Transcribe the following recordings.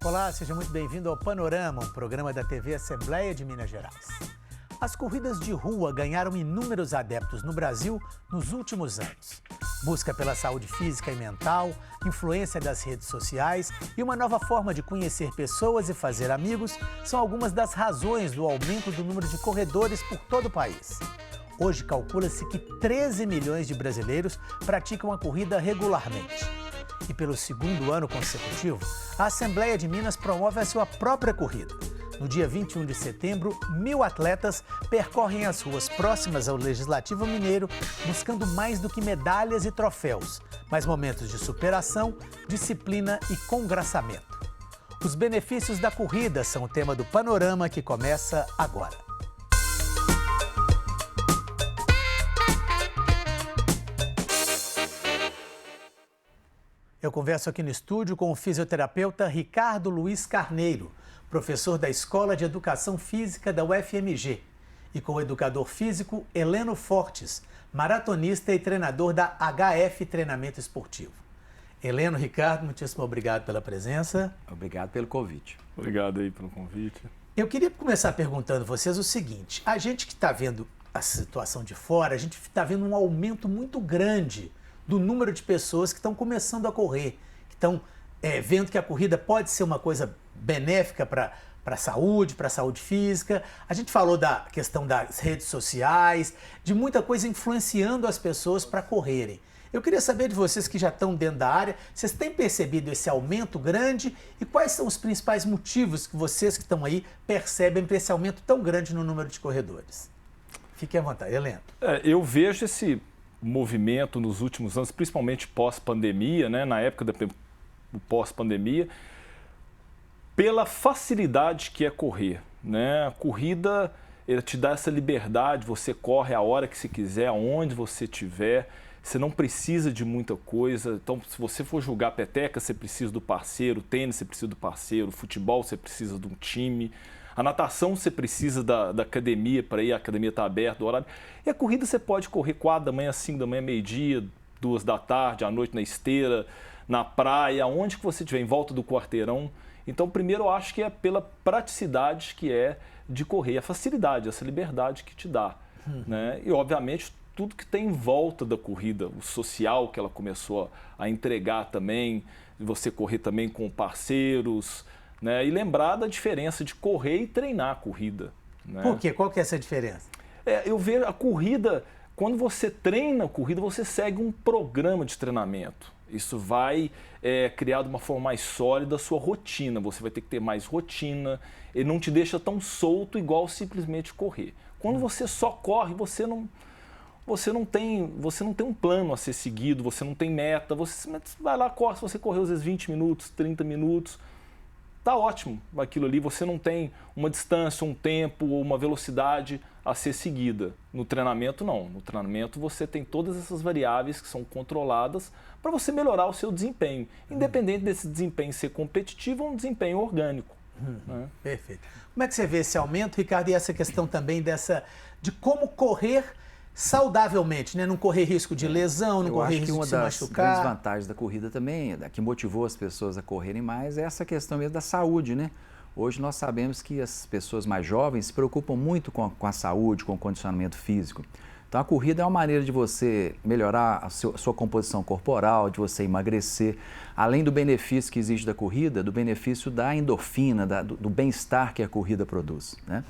Olá, seja muito bem-vindo ao Panorama, um programa da TV Assembleia de Minas Gerais. As corridas de rua ganharam inúmeros adeptos no Brasil nos últimos anos. Busca pela saúde física e mental, influência das redes sociais e uma nova forma de conhecer pessoas e fazer amigos são algumas das razões do aumento do número de corredores por todo o país. Hoje, calcula-se que 13 milhões de brasileiros praticam a corrida regularmente. E pelo segundo ano consecutivo, a Assembleia de Minas promove a sua própria corrida. No dia 21 de setembro, 1.000 atletas percorrem as ruas próximas ao Legislativo Mineiro, buscando mais do que medalhas e troféus, mas momentos de superação, disciplina e congraçamento. Os benefícios da corrida são o tema do Panorama que começa agora. Eu converso aqui no estúdio com o fisioterapeuta Ricardo Luiz Carneiro, professor da Escola de Educação Física da UFMG, e com o educador físico Heleno Fortes, maratonista e treinador da HF Treinamento Esportivo. Heleno, Ricardo, muitíssimo obrigado pela presença. Obrigado pelo convite. Obrigado aí pelo convite. Eu queria começar perguntando a vocês o seguinte: a gente que está vendo a situação de fora, a gente está vendo um aumento muito grande do número de pessoas que estão começando a correr, que estão vendo que a corrida pode ser uma coisa benéfica para a saúde física. A gente falou da questão das redes sociais, de muita coisa influenciando as pessoas para correrem. Eu queria saber de vocês que já estão dentro da área, vocês têm percebido esse aumento grande e quais são os principais motivos que vocês que estão aí percebem para esse aumento tão grande no número de corredores? Fiquem à vontade, Heleno. Eu vejo esse movimento nos últimos anos, principalmente pós-pandemia, né, na época do pós-pandemia, pela facilidade que é correr, né? A corrida te dá essa liberdade, você corre a hora que você quiser, aonde você estiver, você não precisa de muita coisa. Então, se você for jogar peteca, você precisa do parceiro, tênis, você precisa do parceiro, futebol, você precisa de um time. A natação você precisa da academia para ir, a academia está aberta, o horário. E a corrida você pode correr 4 da manhã, 5 da manhã, meio-dia, 2 da tarde, à noite na esteira, na praia, onde que você estiver, em volta do quarteirão. Então, primeiro eu acho que é pela praticidade que é de correr, a facilidade, essa liberdade que te dá. Né? E, obviamente, tudo que tem em volta da corrida, o social que ela começou a entregar também, você correr também com parceiros, né? E lembrar da diferença de correr e treinar a corrida. Né? Por quê? Qual que é essa diferença? Eu vejo a corrida, quando você treina a corrida, você segue um programa de treinamento. Isso vai criar de uma forma mais sólida a sua rotina. Você vai ter que ter mais rotina. Ele não te deixa tão solto igual simplesmente correr. Quando você só corre, você não tem um plano a ser seguido, você não tem meta. Você vai lá, corre, se você correr às vezes 20 minutos, 30 minutos, tá ótimo aquilo ali, você não tem uma distância, um tempo ou uma velocidade a ser seguida. No treinamento, não. No treinamento, você tem todas essas variáveis que são controladas para você melhorar o seu desempenho, independente desse desempenho ser competitivo ou um desempenho orgânico. Né? Perfeito. Como é que você vê esse aumento, Ricardo, e essa questão também de como correr saudavelmente, né? Não correr risco de lesão, não correr risco de se machucar? Eu acho que uma das grandes vantagens da corrida também, que motivou as pessoas a correrem mais, é essa questão mesmo da saúde, né? Hoje nós sabemos que as pessoas mais jovens se preocupam muito com a saúde, com o condicionamento físico. Então a corrida é uma maneira de você melhorar a sua composição corporal, de você emagrecer, além do benefício que existe da corrida, do benefício da endorfina, do bem-estar que a corrida produz, né?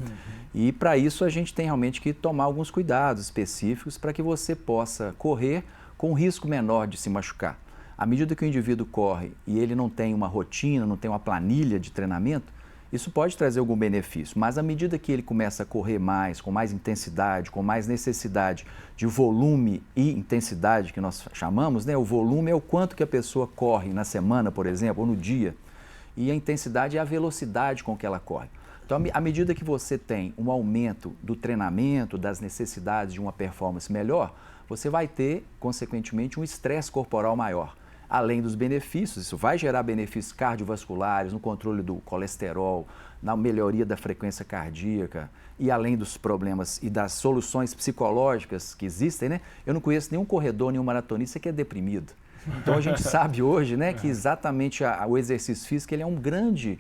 E para isso a gente tem realmente que tomar alguns cuidados específicos para que você possa correr com um risco menor de se machucar. À medida que o indivíduo corre e ele não tem uma rotina, não tem uma planilha de treinamento, isso pode trazer algum benefício, mas à medida que ele começa a correr mais, com mais intensidade, com mais necessidade de volume e intensidade, que nós chamamos, né? O volume é o quanto que a pessoa corre na semana, por exemplo, ou no dia, e a intensidade é a velocidade com que ela corre. Então, à medida que você tem um aumento do treinamento, das necessidades de uma performance melhor, você vai ter, consequentemente, um estresse corporal maior. Além dos benefícios, isso vai gerar benefícios cardiovasculares, no controle do colesterol, na melhoria da frequência cardíaca e além dos problemas e das soluções psicológicas que existem, né? Eu não conheço nenhum corredor, nenhum maratonista que é deprimido. Então a gente sabe hoje, né, que exatamente o exercício físico ele é um grande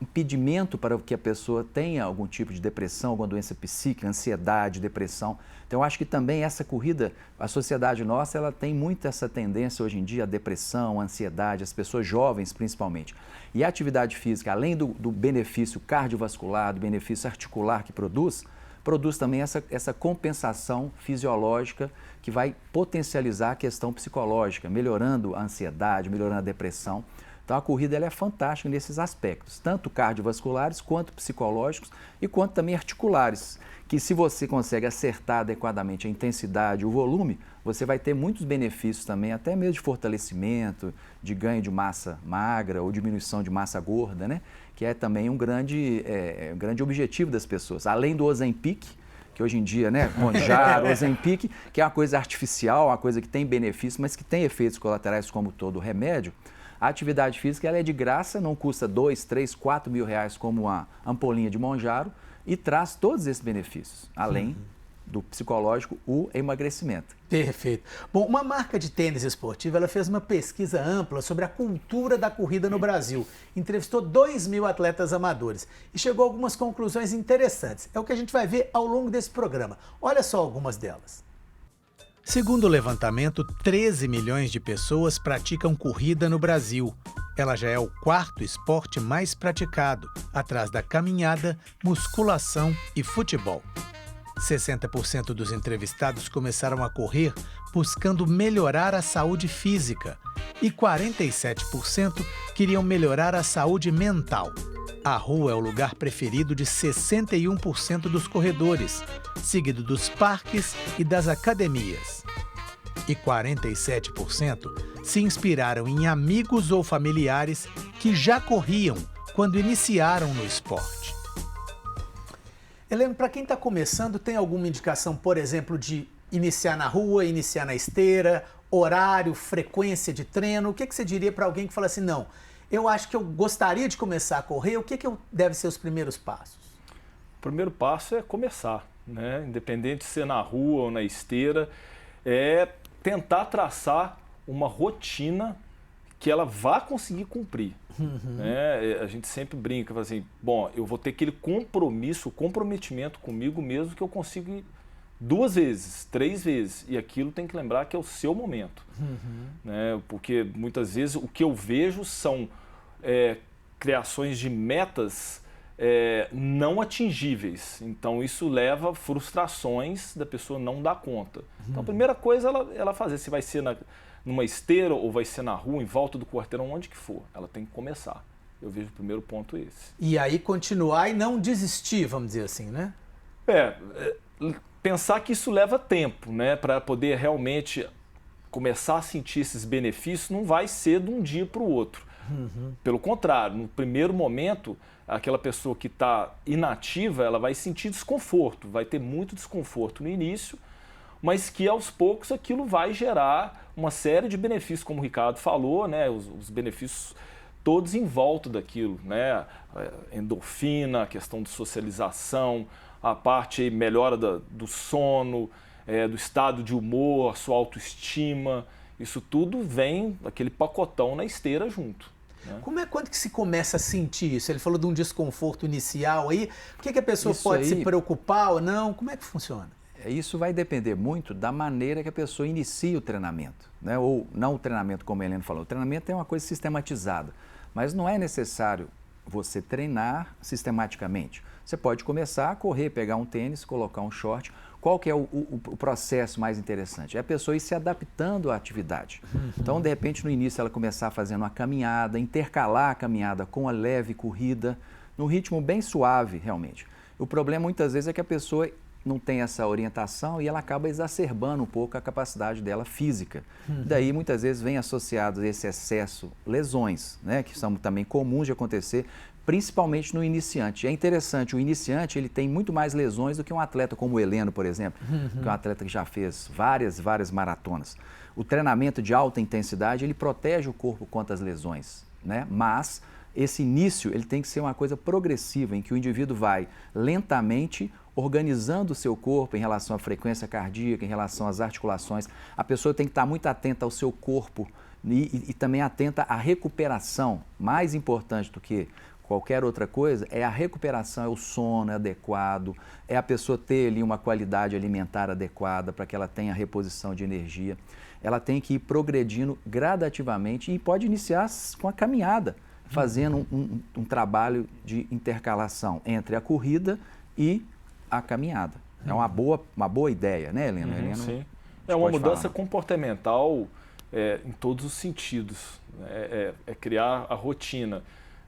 impedimento para que a pessoa tenha algum tipo de depressão, alguma doença psíquica, ansiedade, depressão. Então eu acho que também essa corrida, a sociedade nossa, ela tem muito essa tendência hoje em dia à depressão, à ansiedade, as pessoas jovens principalmente. E a atividade física, além do benefício cardiovascular, do benefício articular que produz também essa compensação fisiológica que vai potencializar a questão psicológica, melhorando a ansiedade, melhorando a depressão. Então a corrida ela é fantástica nesses aspectos, tanto cardiovasculares quanto psicológicos e quanto também articulares, que se você consegue acertar adequadamente a intensidade, o volume, você vai ter muitos benefícios também, até mesmo de fortalecimento, de ganho de massa magra ou diminuição de massa gorda, né? Que é também um grande objetivo das pessoas. Além do Ozempic, que hoje em dia, né, Mounjaro, Ozempic, que é uma coisa artificial, uma coisa que tem benefício, mas que tem efeitos colaterais como todo remédio, a atividade física ela é de graça, não custa 2, 3, 4 mil reais como uma ampolinha de Mounjaro e traz todos esses benefícios, além do psicológico, o emagrecimento. Perfeito. Bom, uma marca de tênis esportivo, ela fez uma pesquisa ampla sobre a cultura da corrida no Brasil. Entrevistou 2.000 atletas amadores e chegou a algumas conclusões interessantes. É o que a gente vai ver ao longo desse programa. Olha só algumas delas. Segundo o levantamento, 13 milhões de pessoas praticam corrida no Brasil. Ela já é o 4º esporte mais praticado, atrás da caminhada, musculação e futebol. 60% dos entrevistados começaram a correr buscando melhorar a saúde física e 47% queriam melhorar a saúde mental. A rua é o lugar preferido de 61% dos corredores, seguido dos parques e das academias. E 47% se inspiraram em amigos ou familiares que já corriam quando iniciaram no esporte. Helena, para quem está começando, tem alguma indicação, por exemplo, de iniciar na rua, iniciar na esteira, horário, frequência de treino? O que você diria para alguém que fala assim, não, eu acho que eu gostaria de começar a correr, o que deve ser os primeiros passos? O primeiro passo é começar, né? Independente de ser na rua ou na esteira, é tentar traçar uma rotina que ela vá conseguir cumprir. Né? A gente sempre brinca, fala assim, bom, eu vou ter aquele compromisso, comprometimento comigo mesmo que eu consigo ir 2 vezes, 3 vezes, e aquilo tem que lembrar que é o seu momento. Né? Porque muitas vezes o que eu vejo são criações de metas não atingíveis, então isso leva a frustrações da pessoa não dar conta. Então a primeira coisa ela fazer, se vai ser numa esteira ou vai ser na rua, em volta do quarteirão, onde que for, ela tem que começar. Eu vejo o primeiro ponto esse. E aí continuar e não desistir, vamos dizer assim, né? Pensar que isso leva tempo, né? Para poder realmente começar a sentir esses benefícios, não vai ser de um dia para o outro. Pelo contrário, no primeiro momento, aquela pessoa que está inativa, ela vai sentir desconforto, vai ter muito desconforto no início, mas que aos poucos aquilo vai gerar uma série de benefícios, como o Ricardo falou, né? Os benefícios todos em volta daquilo, né? Endorfina, a questão de socialização, a parte aí, melhora do sono, do estado de humor, a sua autoestima, isso tudo vem, aquele pacotão na esteira junto. Né? Quando que se começa a sentir isso? Ele falou de um desconforto inicial aí, o que a pessoa pode se preocupar ou não? Como é que funciona? Isso vai depender muito da maneira que a pessoa inicia o treinamento, né? Ou não o treinamento, como a Helena falou. O treinamento é uma coisa sistematizada, mas não é necessário você treinar sistematicamente. Você pode começar a correr, pegar um tênis, colocar um short. Qual que é o processo mais interessante? É a pessoa ir se adaptando à atividade. Então, de repente, no início, ela começar fazendo uma caminhada, intercalar a caminhada com a leve corrida, num ritmo bem suave, realmente. O problema, muitas vezes, é que a pessoa não tem essa orientação e ela acaba exacerbando um pouco a capacidade dela física. Daí, muitas vezes, vem associado a esse excesso lesões, né, que são também comuns de acontecer, principalmente no iniciante. É interessante, o iniciante ele tem muito mais lesões do que um atleta como o Heleno, por exemplo, que é um atleta que já fez várias maratonas. O treinamento de alta intensidade, ele protege o corpo contra as lesões, né? Mas esse início ele tem que ser uma coisa progressiva, em que o indivíduo vai lentamente organizando o seu corpo em relação à frequência cardíaca, em relação às articulações. A pessoa tem que estar muito atenta ao seu corpo e também atenta à recuperação. Mais importante do que qualquer outra coisa é a recuperação, é o sono adequado, é a pessoa ter ali uma qualidade alimentar adequada para que ela tenha reposição de energia. Ela tem que ir progredindo gradativamente e pode iniciar com a caminhada, fazendo um trabalho de intercalação entre a corrida e a caminhada. É uma boa ideia, né, Helena? Helena sim. É uma mudança comportamental em todos os sentidos. É criar a rotina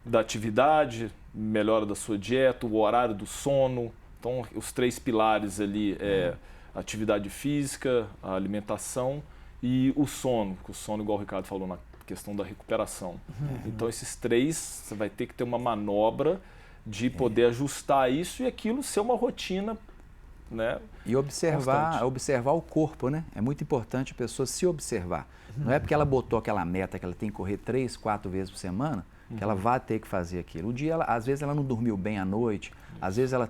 da atividade, melhora da sua dieta, o horário do sono. Então, os 3 pilares ali é a atividade física, a alimentação e o sono. O sono, igual o Ricardo falou na questão da recuperação. Então, esses 3, você vai ter que ter uma manobra de poder ajustar isso e aquilo ser uma rotina, né? E observar o corpo, né? É muito importante a pessoa se observar. Não é porque ela botou aquela meta que ela tem que correr 3, 4 vezes por semana que ela vai ter que fazer aquilo. O dia, às vezes, ela não dormiu bem à noite, às vezes ela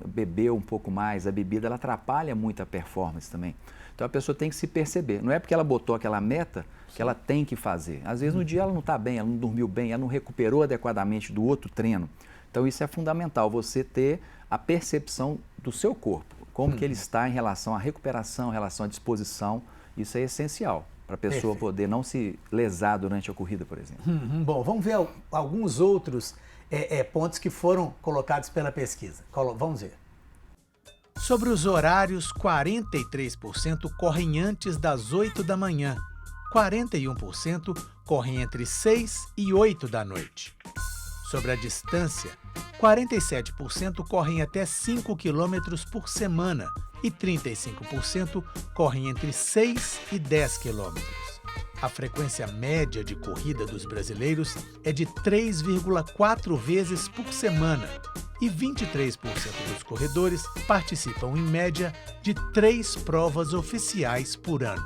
bebeu um pouco mais, a bebida ela atrapalha muito a performance também. Então a pessoa tem que se perceber. Não é porque ela botou aquela meta que ela tem que fazer. Às vezes no dia ela não está bem, ela não dormiu bem, ela não recuperou adequadamente do outro treino. Então isso é fundamental, você ter a percepção do seu corpo, como que ele está em relação à recuperação, em relação à disposição. Isso é essencial para a pessoa poder não se lesar durante a corrida, por exemplo. Bom, vamos ver alguns outros pontos que foram colocados pela pesquisa. Vamos ver. Sobre os horários, 43% correm antes das 8 da manhã, 41% correm entre 6 e 8 da noite. Sobre a distância, 47% correm até 5 quilômetros por semana e 35% correm entre 6 e 10 quilômetros. A frequência média de corrida dos brasileiros é de 3,4 vezes por semana e 23% dos corredores participam, em média, de 3 provas oficiais por ano.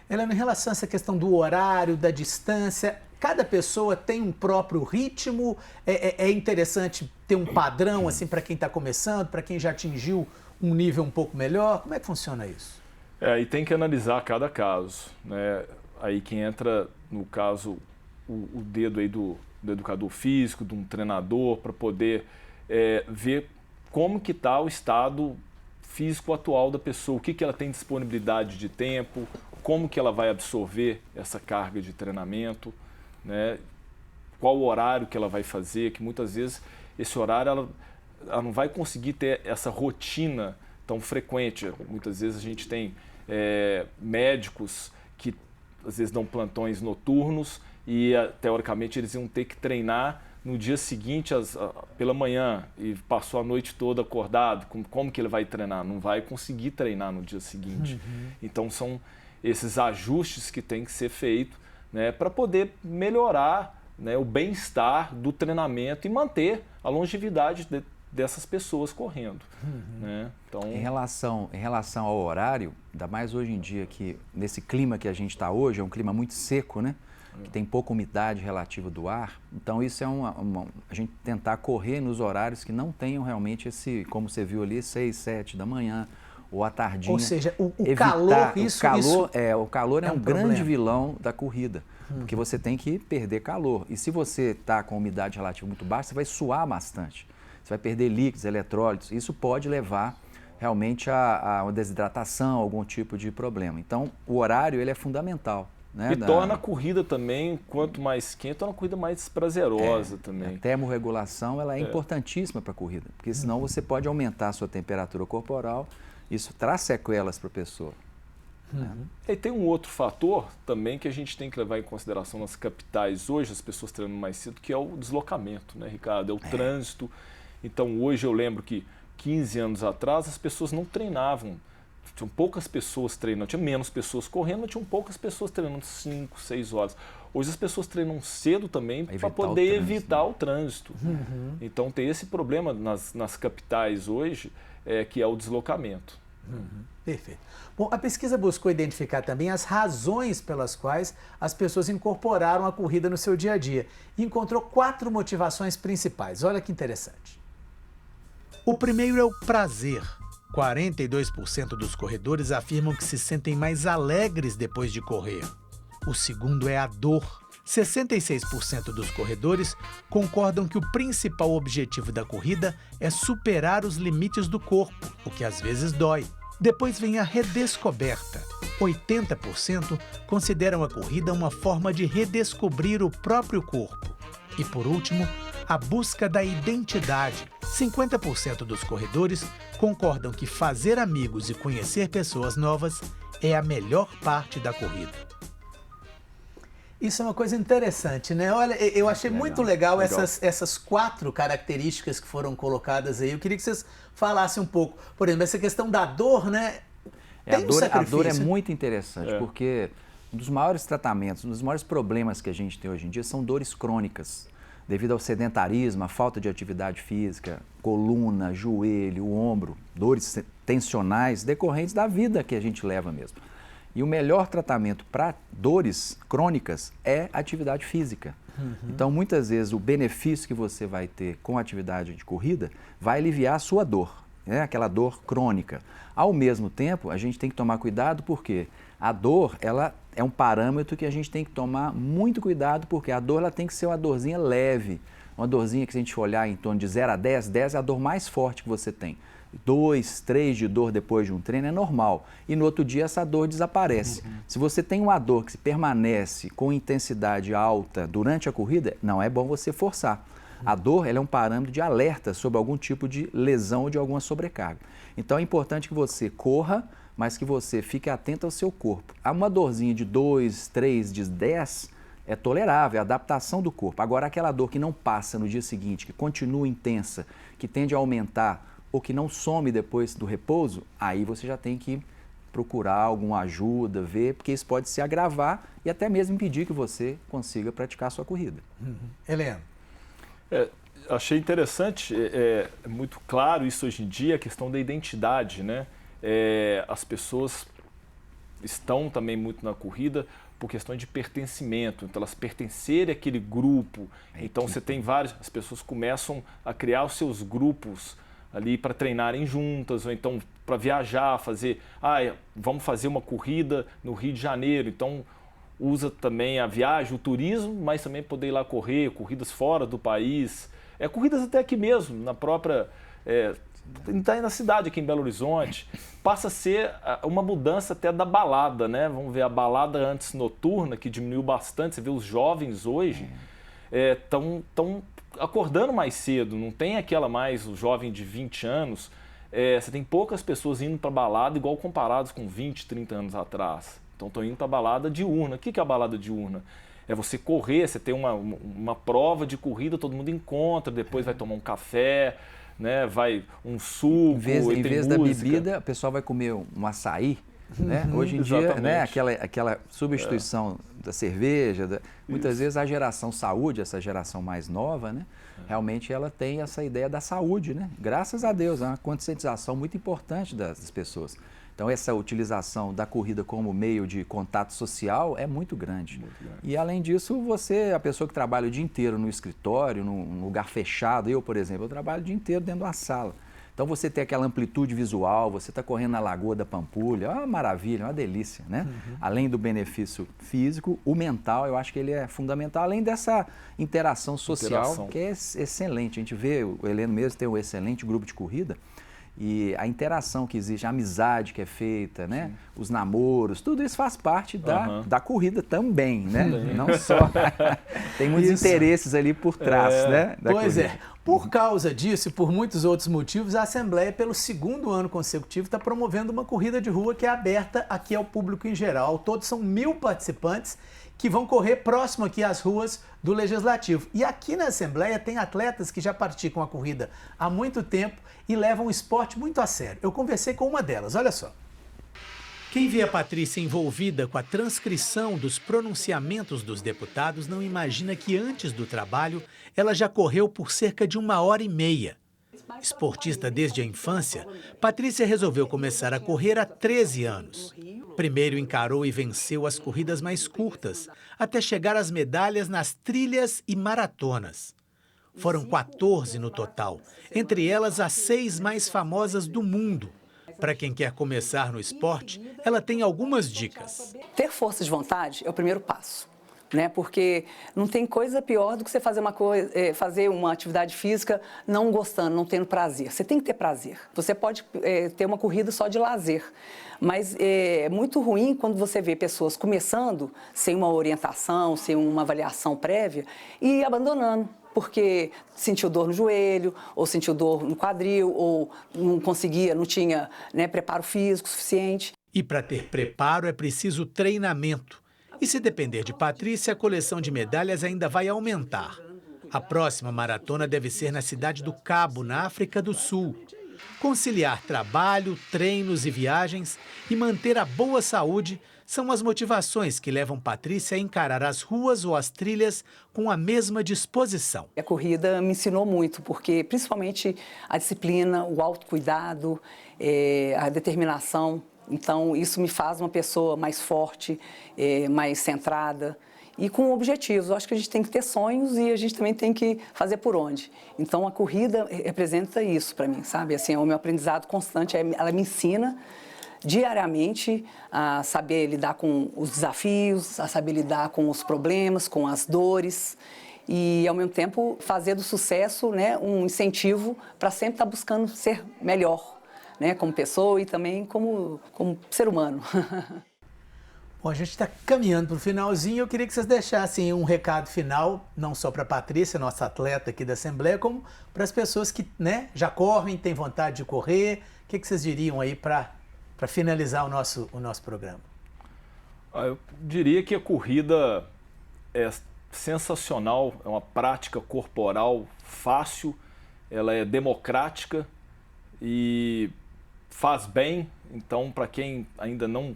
Helena, em relação a essa questão do horário, da distância, cada pessoa tem um próprio ritmo? É interessante ter um padrão assim para quem está começando, para quem já atingiu um nível um pouco melhor? Como é que funciona isso? E tem que analisar cada caso, né? Aí que entra, no caso, o dedo aí do educador físico, de um treinador, para poder ver como que está o estado físico atual da pessoa, o que ela tem disponibilidade de tempo, como que ela vai absorver essa carga de treinamento, né? Qual o horário que ela vai fazer, que muitas vezes esse horário ela não vai conseguir ter essa rotina tão frequente. Muitas vezes a gente tem médicos que às vezes dão plantões noturnos e teoricamente eles iam ter que treinar no dia seguinte pela manhã e passou a noite toda acordado. Como que ele vai treinar? Não vai conseguir treinar no dia seguinte. Então são esses ajustes que tem que ser feitos, né, para poder melhorar, né, o bem-estar do treinamento e manter a longevidade dessas pessoas correndo. Né? Então, em relação ao horário, ainda mais hoje em dia, que nesse clima que a gente está hoje, é um clima muito seco, né? Que tem pouca umidade relativa do ar. Então isso é a gente tentar correr nos horários que não tenham realmente esse, como você viu ali, 6, 7 da manhã, ou à tardinha. Ou seja, o calor, o calor é um grande vilão da corrida, porque você tem que perder calor. E se você está com umidade relativa muito baixa, você vai suar bastante. Você vai perder líquidos, eletrólitos. Isso pode levar realmente a uma desidratação, algum tipo de problema. Então, o horário ele é fundamental. Né? E torna a corrida também, quanto mais quente, torna a corrida mais prazerosa também. A termorregulação ela é importantíssima para a corrida, porque senão você pode aumentar a sua temperatura corporal. Isso traz sequelas para a pessoa. E tem um outro fator também que a gente tem que levar em consideração nas capitais hoje, as pessoas treinando mais cedo, que é o deslocamento, né, Ricardo? É o trânsito. Então hoje eu lembro que 15 anos atrás as pessoas não treinavam. Tinham poucas pessoas treinando, tinha menos pessoas correndo, mas tinham poucas pessoas treinando 5, 6 horas. Hoje as pessoas treinam cedo também para poder evitar o trânsito. Então tem esse problema nas capitais hoje, que é o deslocamento. Perfeito. Bom, a pesquisa buscou identificar também as razões pelas quais as pessoas incorporaram a corrida no seu dia a dia e encontrou 4 motivações principais. Olha que interessante. O primeiro é o prazer. 42% dos corredores afirmam que se sentem mais alegres depois de correr. O segundo é a dor. 66% dos corredores concordam que o principal objetivo da corrida é superar os limites do corpo, o que às vezes dói. Depois vem a redescoberta. 80% consideram a corrida uma forma de redescobrir o próprio corpo. E por último, a busca da identidade. 50% dos corredores concordam que fazer amigos e conhecer pessoas novas é a melhor parte da corrida. Isso é uma coisa interessante, né? Olha, eu achei muito legal essas 4 características que foram colocadas aí. Eu queria que vocês falassem um pouco. Por exemplo, essa questão da dor, né? A dor é muito interessante, porque um dos maiores tratamentos, um dos maiores problemas que a gente tem hoje em dia são dores crônicas, devido ao sedentarismo, à falta de atividade física, coluna, joelho, ombro, dores tensionais decorrentes da vida que a gente leva mesmo. E o melhor tratamento para dores crônicas é atividade física. Então, muitas vezes, o benefício que você vai ter com a atividade de corrida vai aliviar a sua dor, né? Aquela dor crônica. Ao mesmo tempo, a gente tem que tomar cuidado porque a dor, ela é um parâmetro que a gente tem que tomar muito cuidado, porque a dor ela tem que ser uma dorzinha leve, uma dorzinha que se a gente olhar em torno de 0 a 10, 10 é a dor mais forte que você tem. 2, 3 de dor depois de um treino é normal e no outro dia essa dor desaparece. Se você tem uma dor que se permanece com intensidade alta durante a corrida, não é bom você forçar. A dor ela é um parâmetro de alerta sobre algum tipo de lesão ou de alguma sobrecarga. Então é importante que você corra, mas que você fique atento ao seu corpo. Uma dorzinha de 2, 3, de 10 é tolerável, é a adaptação do corpo. Agora aquela dor que não passa no dia seguinte, que continua intensa, que tende a aumentar ou que não some depois do repouso, aí você já tem que procurar alguma ajuda, ver, porque isso pode se agravar e até mesmo impedir que você consiga praticar a sua corrida. Heleno. Achei interessante, é muito claro isso hoje em dia, a questão da identidade, né? As pessoas estão também muito na corrida por questão de pertencimento, então elas pertencerem àquele grupo, então você tem as pessoas começam a criar os seus grupos ali para treinarem juntas, ou então para viajar, vamos fazer uma corrida no Rio de Janeiro, então usa também a viagem, o turismo, mas também poder ir lá correr, corridas fora do país, corridas até aqui mesmo, na própria, na cidade aqui em Belo Horizonte, passa a ser uma mudança até da balada, né? Vamos ver, a balada antes noturna, que diminuiu bastante, você vê os jovens hoje, estão acordando mais cedo, não tem aquela mais, o jovem de 20 anos, você tem poucas pessoas indo para balada igual comparados com 20, 30 anos atrás. Então estão indo para balada diurna. O que é a balada diurna? É você correr, você tem uma prova de corrida, todo mundo encontra, depois vai tomar um café, né? Vai um suco, em vez da bebida, o pessoal vai comer um açaí. Né? Hoje em dia, né, aquela substituição da cerveja, muitas vezes a geração saúde, essa geração mais nova, né, realmente ela tem essa ideia da saúde, né? Graças a Deus, é uma conscientização muito importante das pessoas. Então essa utilização da corrida como meio de contato social é muito grande. E além disso, a pessoa que trabalha o dia inteiro no escritório, num lugar fechado, eu, por exemplo, eu trabalho o dia inteiro dentro de uma sala. Então você tem aquela amplitude visual, você está correndo na Lagoa da Pampulha, é uma maravilha, uma delícia, né? Além do benefício físico, o mental, eu acho que ele é fundamental, além dessa interação social, que é excelente. A gente vê, o Heleno mesmo tem um excelente grupo de corrida, e a interação que existe, a amizade que é feita, né? Os namoros, tudo isso faz parte da corrida também, né? Não só. Tem muitos interesses ali por trás, né? Pois é. Por causa disso e por muitos outros motivos, a Assembleia, pelo 2º ano consecutivo, está promovendo uma corrida de rua que é aberta aqui ao público em geral. Ao todo são 1.000 participantes que vão correr próximo aqui às ruas do Legislativo. E aqui na Assembleia tem atletas que já praticam a corrida há muito tempo e levam o esporte muito a sério. Eu conversei com uma delas, olha só. Quem vê a Patrícia envolvida com a transcrição dos pronunciamentos dos deputados não imagina que antes do trabalho ela já correu por cerca de 1h30. Esportista desde a infância, Patrícia resolveu começar a correr há 13 anos. Primeiro encarou e venceu as corridas mais curtas, até chegar às medalhas nas trilhas e maratonas. Foram 14 no total, entre elas as 6 mais famosas do mundo. Para quem quer começar no esporte, ela tem algumas dicas. Ter força de vontade é o primeiro passo, né? Porque não tem coisa pior do que você fazer uma atividade física não gostando, não tendo prazer. Você tem que ter prazer. Você pode ter uma corrida só de lazer, mas é muito ruim quando você vê pessoas começando sem uma orientação, sem uma avaliação prévia e abandonando. Porque sentiu dor no joelho, ou sentiu dor no quadril, ou não tinha, né, preparo físico suficiente. E para ter preparo é preciso treinamento. E se depender de Patrícia, a coleção de medalhas ainda vai aumentar. A próxima maratona deve ser na cidade do Cabo, na África do Sul. Conciliar trabalho, treinos e viagens e manter a boa saúde são as motivações que levam Patrícia a encarar as ruas ou as trilhas com a mesma disposição. A corrida me ensinou muito, porque principalmente a disciplina, o autocuidado, a determinação. Então, isso me faz uma pessoa mais forte, mais centrada e com objetivos. Eu acho que a gente tem que ter sonhos e a gente também tem que fazer por onde. Então, a corrida representa isso para mim, sabe? Assim, é o meu aprendizado constante, ela me ensina diariamente a saber lidar com os desafios, a saber lidar com os problemas, com as dores e, ao mesmo tempo, fazer do sucesso, né, um incentivo para sempre estar buscando ser melhor, né, como pessoa e também como ser humano. Bom, a gente está caminhando para o finalzinho. Eu queria que vocês deixassem um recado final, não só para a Patrícia, nossa atleta aqui da Assembleia, como para as pessoas que, né, já correm, têm vontade de correr. O que vocês diriam aí para finalizar o nosso programa? Eu diria que a corrida é sensacional, é uma prática corporal fácil, ela é democrática e faz bem. Então, para quem ainda não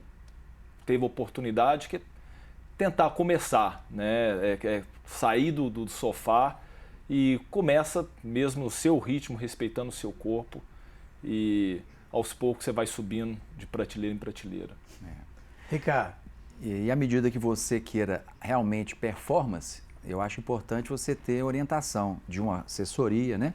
teve oportunidade, que é tentar começar, né? Sair do sofá e começa mesmo no seu ritmo, respeitando o seu corpo e aos poucos você vai subindo de prateleira em prateleira. Ricardo. E à medida que você queira realmente performance, eu acho importante você ter orientação de uma assessoria, né?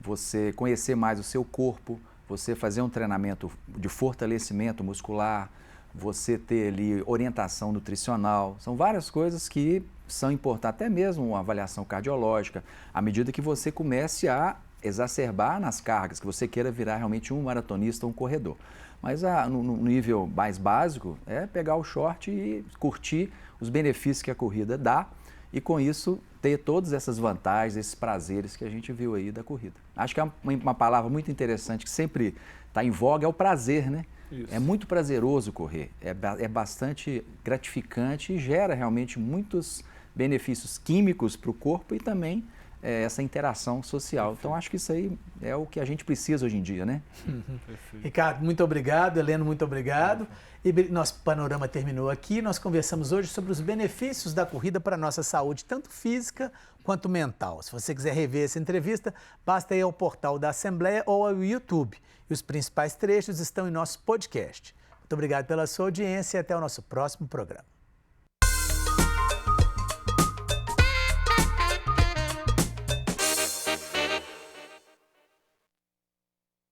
Você conhecer mais o seu corpo, você fazer um treinamento de fortalecimento muscular, você ter ali orientação nutricional. São várias coisas que são importantes, até mesmo uma avaliação cardiológica, à medida que você comece a exacerbar nas cargas, que você queira virar realmente um maratonista ou um corredor. Mas no nível mais básico é pegar o short e curtir os benefícios que a corrida dá e com isso ter todas essas vantagens, esses prazeres que a gente viu aí da corrida. Acho que é uma palavra muito interessante que sempre está em voga, é o prazer, né? Isso. É muito prazeroso correr, é bastante gratificante e gera realmente muitos benefícios químicos para o corpo e também essa interação social. Perfeito. Então, acho que isso aí é o que a gente precisa hoje em dia, né? Ricardo, muito obrigado. Heleno, muito obrigado. E nosso panorama terminou aqui. Nós conversamos hoje sobre os benefícios da corrida para a nossa saúde, tanto física quanto mental. Se você quiser rever essa entrevista, basta ir ao portal da Assembleia ou ao YouTube. E os principais trechos estão em nosso podcast. Muito obrigado pela sua audiência e até o nosso próximo programa.